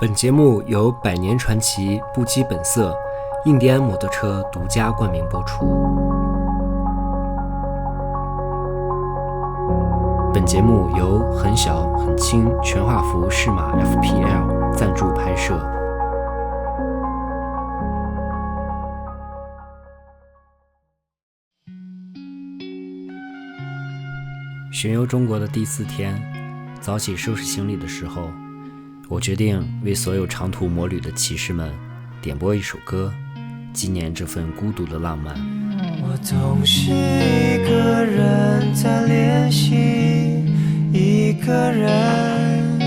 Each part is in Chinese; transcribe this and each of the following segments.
本节目由百年传奇不羁本色印第安摩托车独家冠名播出。本节目由很小很轻全画幅适马 FPL 赞助拍摄。巡游中国的第4天，早起收拾行李的时候，我决定为所有长途摩旅的骑士们点播一首歌，纪念这份孤独的浪漫。我总是一个人在练习，一个人，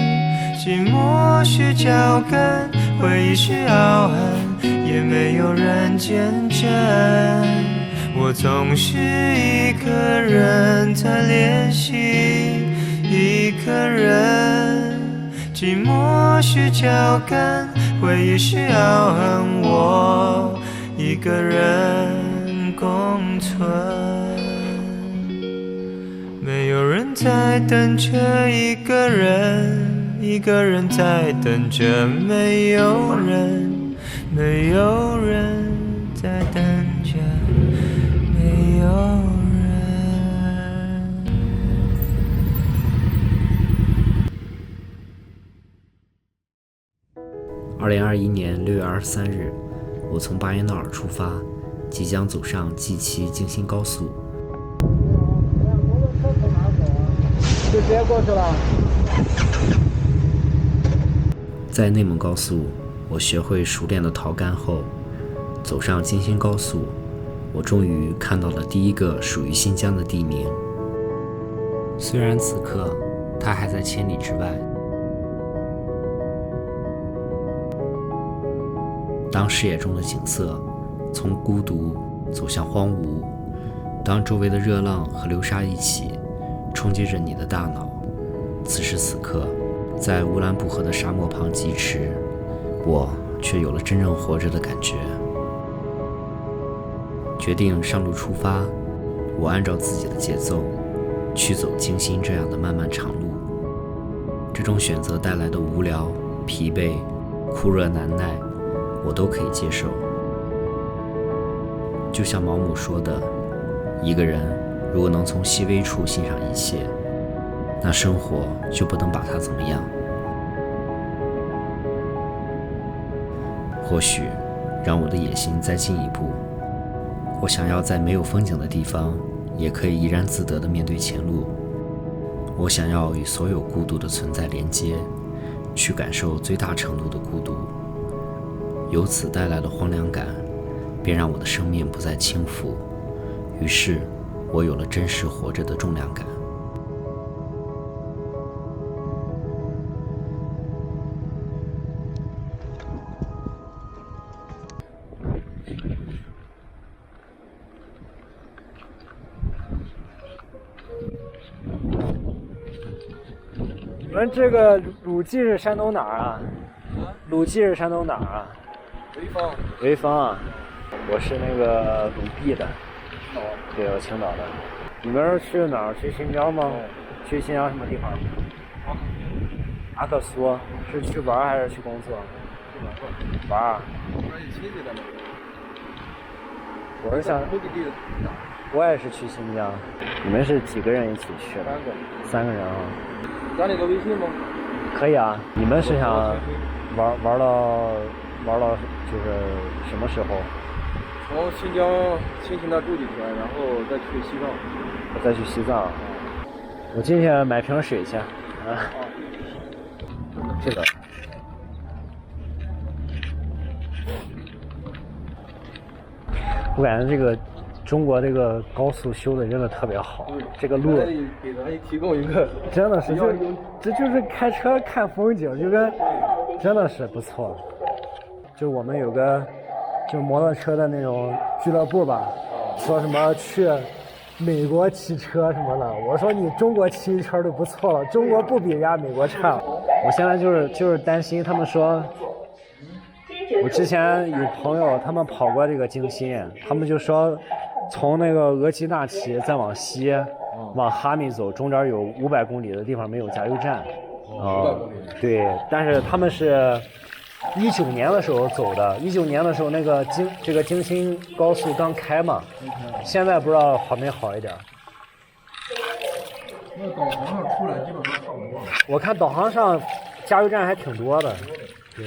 寂寞是脚跟，回忆是凹痕，也没有人见证。我总是一个人在练习，一个人，寂寞是脚跟，回忆是凹痕，我一个人共存。没有人在等着一个人，一个人在等着没有人，没有人在等着没有人。2021年6月23日，我从巴彦淖尔出发，即将走上 G7 京新高速。就直接过去了。在内蒙高速，我学会熟练的逃杆后，走上京新高速，我终于看到了第一个属于新疆的地名。虽然此刻它还在千里之外，当视野中的景色从孤独走向荒芜，当周围的热浪和流沙一起冲击着你的大脑，此时此刻，在乌兰布和的沙漠旁疾驰，我却有了真正活着的感觉。决定上路出发，我按照自己的节奏去走京新这样的漫漫长路。这种选择带来的无聊、疲惫、酷热难耐，我都可以接受。就像毛姆说的，一个人如果能从细微处欣赏一切，那生活就不能把它怎么样。或许让我的野心再进一步，我想要在没有风景的地方也可以怡然自得地面对前路。我想要与所有孤独的存在连接，去感受最大程度的孤独。由此带来的荒凉感，便让我的生命不再轻浮，于是我有了真实活着的重量感。你们这个鲁记是山东哪儿啊？鲁记是山东哪儿啊？潍坊。潍坊啊，我是那个鲁碧的。哦。对，我青岛的。你们是去哪儿？去新疆吗？去新疆什么地方？阿克苏。是去玩还是去工作？玩啊。我是想，我也是去新疆。你们是几个人一起去的？3个人啊。加你个微信吗？可以啊。你们是想玩到就是什么时候？从新疆轻轻的住几天，然后再去西藏。再去西藏。我进去买瓶水去。这个。我感觉这个中国这个高速修的真的特别好，这个路给咱提供一个，真的是这就是开车看风景，就跟真的是不错。就我们有个就摩托车的那种俱乐部吧，说什么去美国骑车什么的，我说你中国骑车都不错了，中国不比人家美国差。我现在就是担心，他们说。我之前有朋友他们跑过这个京新，他们就说从那个额济纳旗再往西往哈密走，中间有500公里的地方没有加油站，哦，对，但是他们是19年的时候走的，19年的时候那个这个京新高速刚开嘛，现在不知道好没好一点。那导航上出来基本上差不多。我看导航上加油站还挺多的，对。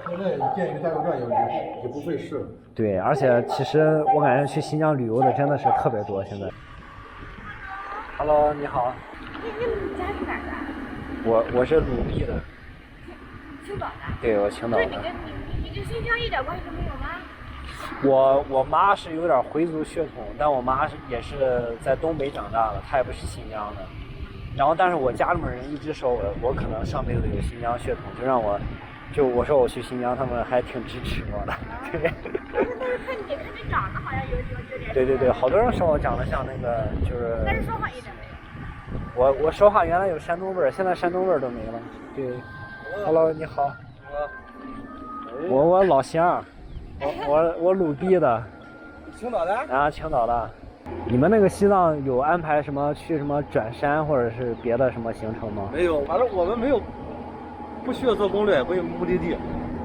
现在建一个加油站也不费事。对，而且其实我感觉去新疆旅游的真的是特别多现在。Hello， 你好。你家是哪儿的？我是鲁地的。青岛的。对，我青岛的。你跟新疆一点关系都没有吗？我妈是有点回族血统，但我妈也是在东北长大的，她也不是新疆的。然后，但是我家里面人一直说我可能上辈子有新疆血统，就让我说我去新疆，他们还挺支持我的。对。但是看你长得好像有点。对，好多人说我长得像那个就是。但是说话一点没有。我说话原来有山东味儿，现在山东味儿都没了。对。Hello， 你好。我老乡。我鲁地的，青岛的啊，青岛的。你们那个西藏有安排什么去什么转山或者是别的什么行程吗？没有，反正我们没有，不需要做攻略，没有目的地，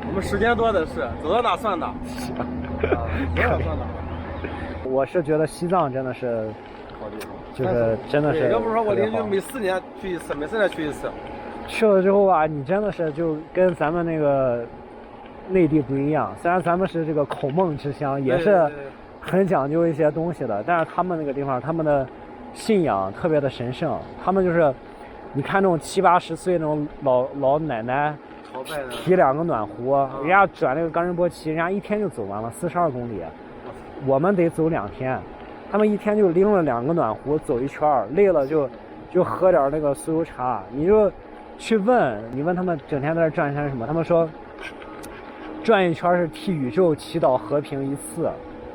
我们时间多的是，走到哪算哪。走哪算哪。我是觉得西藏真的是好地方，就是真的是。要不是说我邻居每4年去一次，每4年去一次。去了之后啊，你真的是就跟咱们那个。内地不一样，虽然咱们是这个孔孟之乡，也是很讲究一些东西的，但是他们那个地方，他们的信仰特别的神圣，他们就是，你看那种70、80岁那种老奶奶，提2个暖壶，人家转那个冈仁波齐，人家1天就走完了42公里，我们得走2天，他们1天就拎了2个暖壶走一圈，累了就喝点那个酥油茶，你就去你问他们整天在这转山什么，他们说。转一圈是替宇宙祈祷和平一次，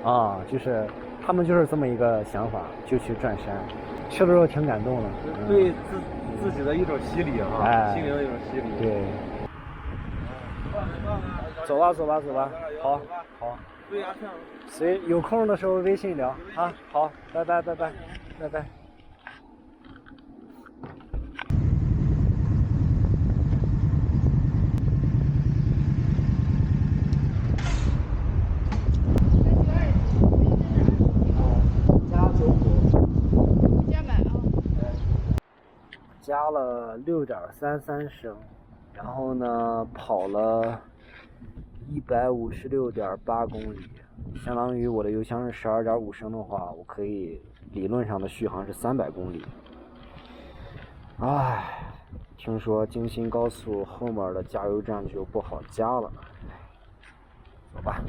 啊，就是他们就是这么一个想法，就去转山，去的时候挺感动的，对自己的一种洗礼啊，哎，心灵的一种洗礼。对。走吧，好。对呀，随有空的时候微信聊啊，好，拜拜。加了6.33升，然后呢跑了156.8公里，相当于我的油箱是12.5升的话，我可以理论上的续航是300公里。唉，听说京新高速后面的加油站就不好加了，走吧。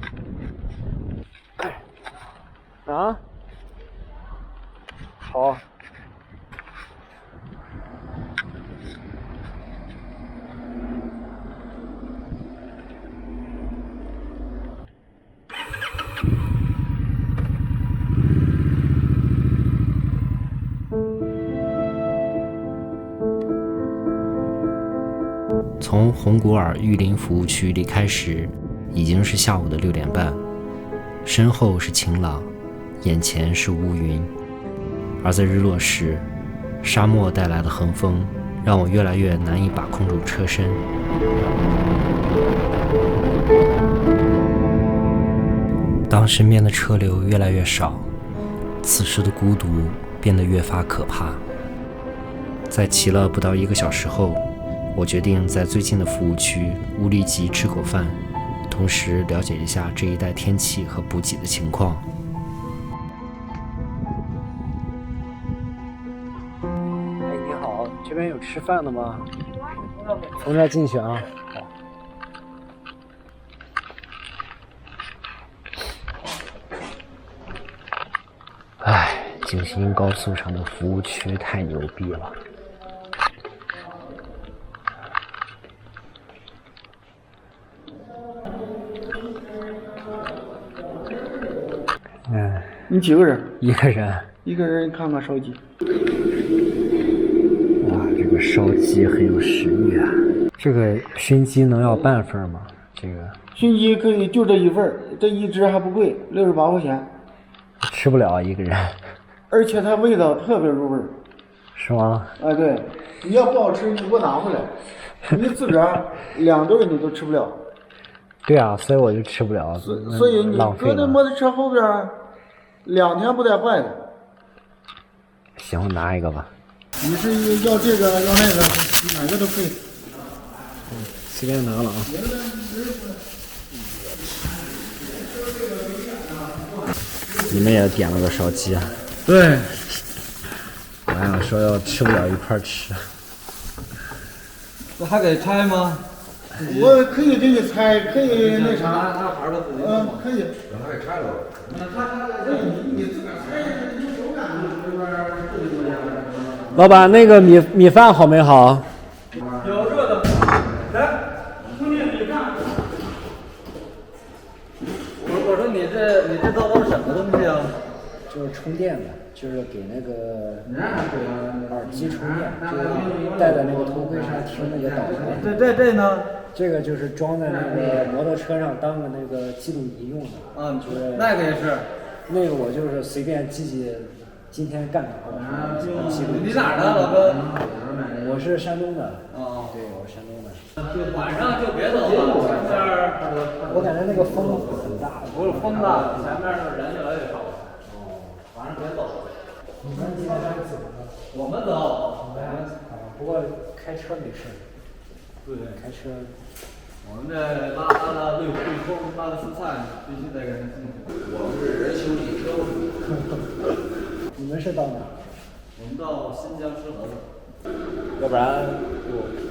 啊？好。从红古尔玉林服务区离开时，已经是下午的6点半，身后是晴朗，眼前是乌云，而在日落时，沙漠带来的横风让我越来越难以把控住车身。当身边的车流越来越少，此时的孤独变得越发可怕。在骑了不到1个小时后，我决定在最近的服务区乌力吉吃口饭，同时了解一下这一带天气和补给的情况。哎，你好，这边有吃饭的吗？从这进去啊。好。哎，京新高速上的服务区太牛逼了。你几个人？1个人。1个人看看烧鸡。哇，这个烧鸡很有食欲啊！这个熏鸡能要半份吗？这个熏鸡可以就这1份，这1只还不贵，68块钱。吃不了1个人。而且它味道特别入味。是吗？哎，对，你要不好吃，你给我拿回来。你自个儿2顿你都吃不了。对啊，所以我就吃不了，所以你浪费了。搁那摩托车后边2天不带坏的。行，我拿一个吧。你是要这个要那个，哪个都可以。随便拿了啊。你们也点了个烧鸡啊？对，我还想说要吃不了一块儿吃。这还给拆吗？我可以给你拆，可以那啥，拿牌儿都自己弄吗？可以。让他给拆了。你自个儿拆，用手擀这边做就行。老板，那个米饭好没好？有热的，来，兄弟米饭。我说你这刀包是什么东西啊？就是充电的，就是给那个耳机充电，就是戴在那个头盔上听那个导航。这呢？这个就是装在那个摩托车上当个那个记录仪用的。啊，就是那个也是。那个我就是随便记今天干啥了，记录。你哪儿的，老哥？我是山东的。哦。对，我是山东的。就晚上就别走了，前面我感觉那个风很大。不是风大，前面人越来越少了。晚上别走。你们今天还走呢？我们走。不过开车没事。对，开车。我们这拉的对空拉的蔬菜必须得给人进去。我们是人修理车务。你们是到哪？我们到新疆石河子。要不然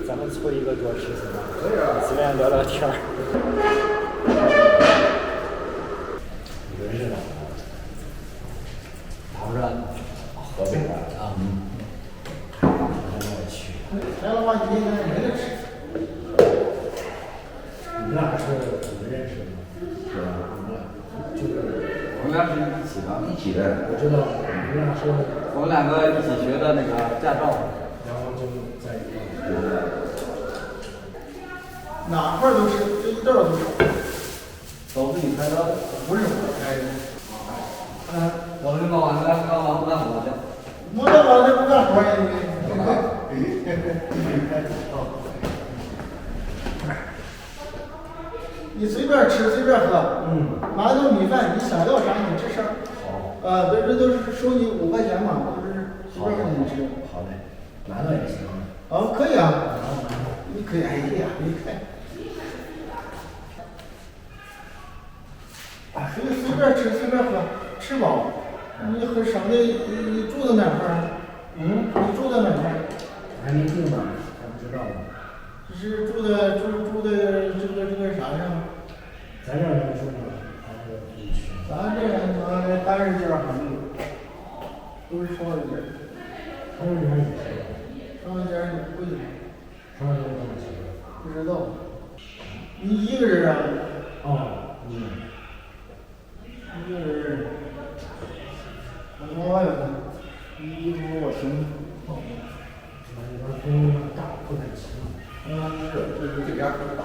咱们凑一个桌吃行吗？可以啊，随便聊聊天儿。你们是哪的？唐山，河北的啊。我去。来的话，你应该没得吃。你们俩是怎么认识的？是吧？我们俩是一起的，一起的。我知道，你们俩是，我们2个一起学的那个驾照。然后就在一块儿。哪块都是，这一道都是。都自己开的。不是我开的。我们刚完不干活去。摸到完了不干活呀你。你随便吃随便喝，拿顿米饭你想要啥你吃啥。好。这都是收你5块钱嘛，都是随便给你吃。好嘞，馒头也行。可以啊。你可以，哎呀，你看。随便吃随便喝，吃饱。你很省的，你住在哪块儿？你住在哪块儿？还没定呢，还不知道呢。是住在这个啥上？咱这儿能住吗？咱这个单人间还没有，都是双人间。双人间也是。双人间也贵。双人间多少钱？不知道。你一个人啊？一个人，5万元呢。一屋我行。那边风大，不敢骑。是，这边很大。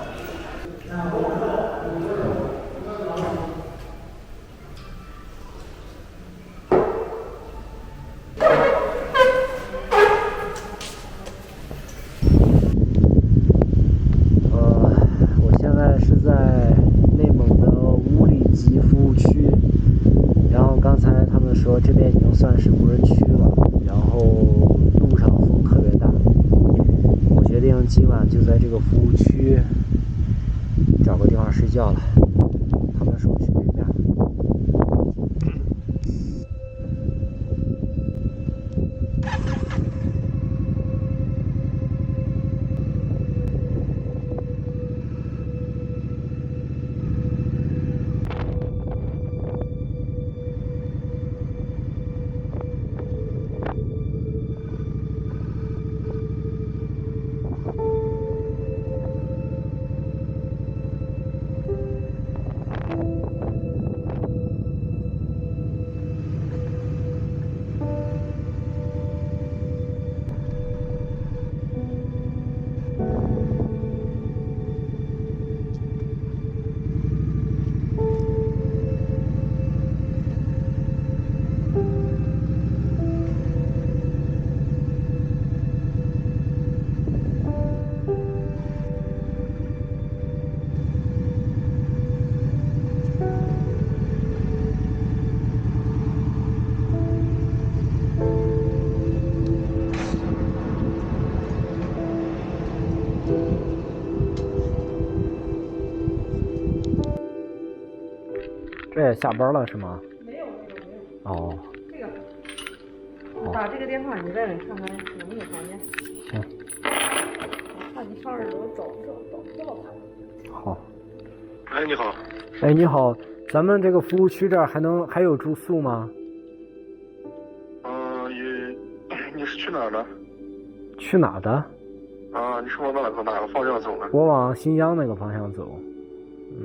我现在是在内蒙的乌里吉服务区，然后刚才他们说这边已经算是无人区了，然后路上风特别大，我决定今晚就在这个服务区找个地方睡觉了。他们说去对面。这也下班了是吗？没有。哦，这个打这个电话，你再看看有没有房间。行。我怕你上2楼找不到他。好。哎，你好。哎，你好，咱们这个服务区这儿还有住宿吗？你是去哪儿的？去哪的？啊，你是往哪个方向走呢？我往新疆那个方向走。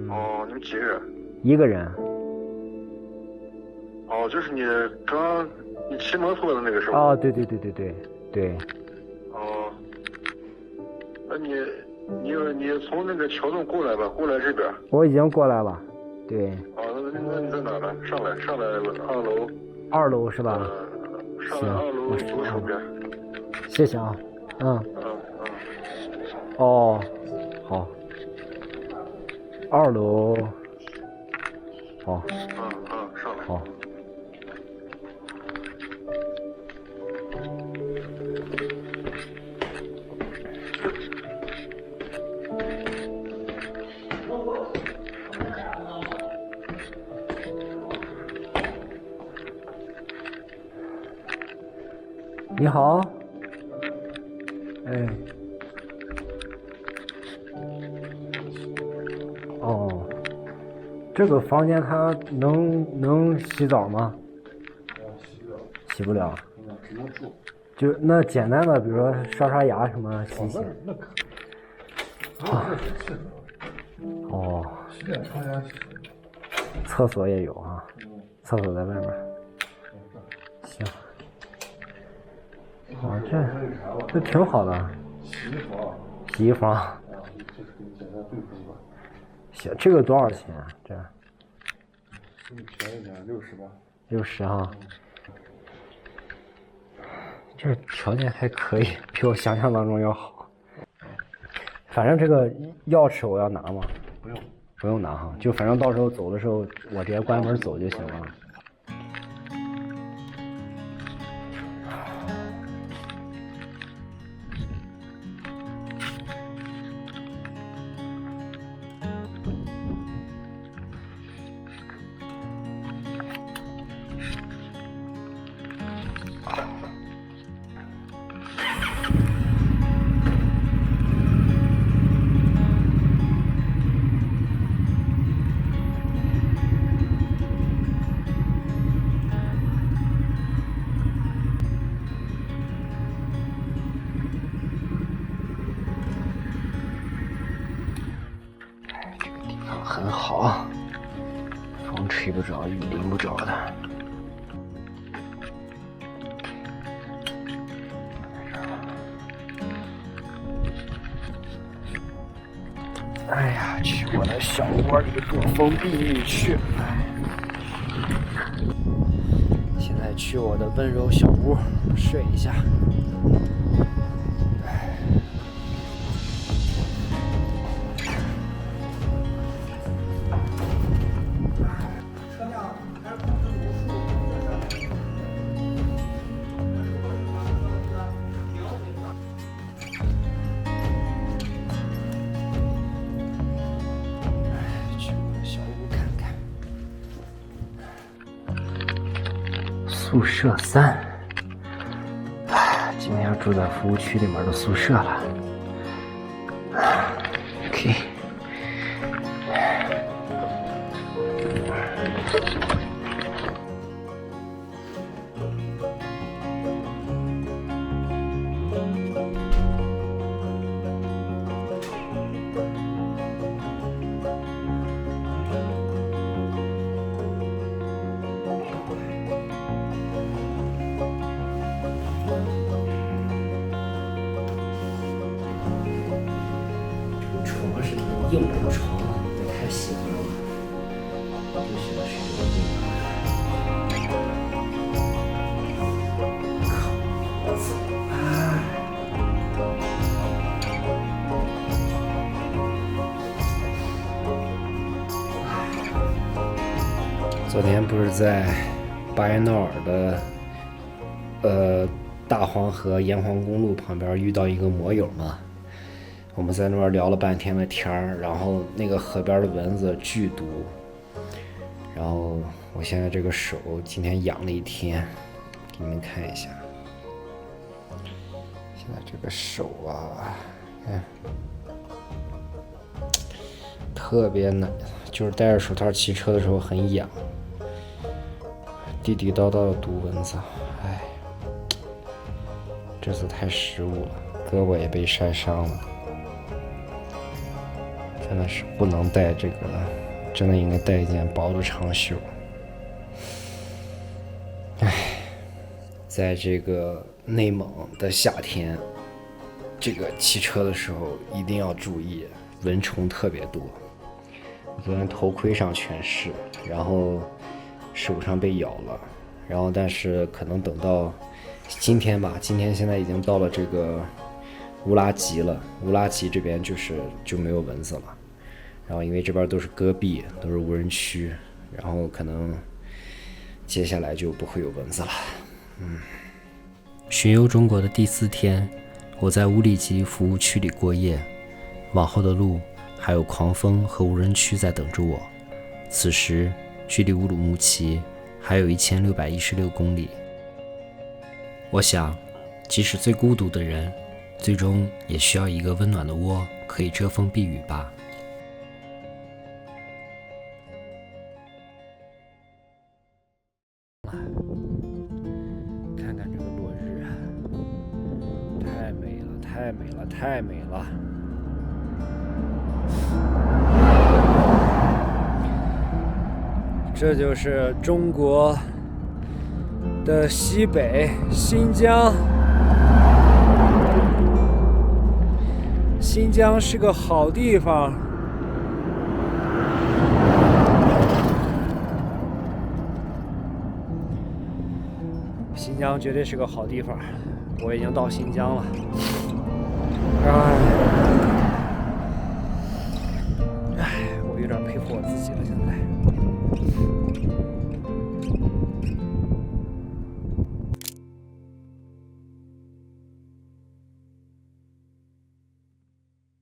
哦，你们几个人？1个人。哦，就是你骑摩托的那个是吧？哦，对。哦，那你从那个桥洞过来吧，过来这边。我已经过来了。对。哦，那你在哪呢？上来2楼。2楼是吧？上来2楼左手边。谢谢啊。哦，好。2楼。好。上来。好。你好。哎。哦，这个房间它能洗澡吗？洗不了。只能住。就那简单的，比如说刷牙什么洗。那可以。哦。洗脸刷牙洗。厕所也有啊。厕所在外面。行。哦，这挺好的。洗衣房。行，这个多少钱啊？这便宜点，60吧。60哈。这条件还可以，比我想象当中要好。反正这个钥匙我要拿吗？不用拿哈，就反正到时候走的时候我直接关门走就行了。很好，风吹不着，雨淋不着的。哎呀，去我的小窝里躲风避雨去。现在去我的温柔小屋睡一下。宿舍3，今天要住在服务区里面的宿舍了。OK。床是硬木床，得太喜欢了。就喜欢睡这种硬的。靠！我操！昨天不是在巴彦淖尔的大黄河沿黄公路旁边遇到一个摩友吗？我们在那边聊了半天的天儿，然后那个河边的蚊子剧毒，然后我现在这个手今天痒了一天，给你们看一下。现在这个手啊，看，特别难，就是戴着手套骑车的时候很痒，地地道道的毒蚊子，哎，这次太失误了，胳膊也被晒伤了，真的是不能戴这个，真的应该带一件薄的长袖。哎，在这个内蒙的夏天，这个骑车的时候一定要注意，蚊虫特别多。我昨天头盔上全是，然后手上被咬了，然后但是可能等到今天现在已经到了这个乌拉吉了，乌拉吉这边就没有蚊子了。然后因为这边都是戈壁，都是无人区，然后可能接下来就不会有蚊子了。巡游中国的第4天，我在乌里吉服务区里过夜，往后的路还有狂风和无人区在等着我。此时距离乌鲁木齐还有1616公里。我想，即使最孤独的人，最终也需要一个温暖的窝，可以遮风避雨吧。看看这个落日，太美了，太美了，太美了！这就是中国的西北，新疆。新疆是个好地方。新疆绝对是个好地方，我已经到新疆了。哎。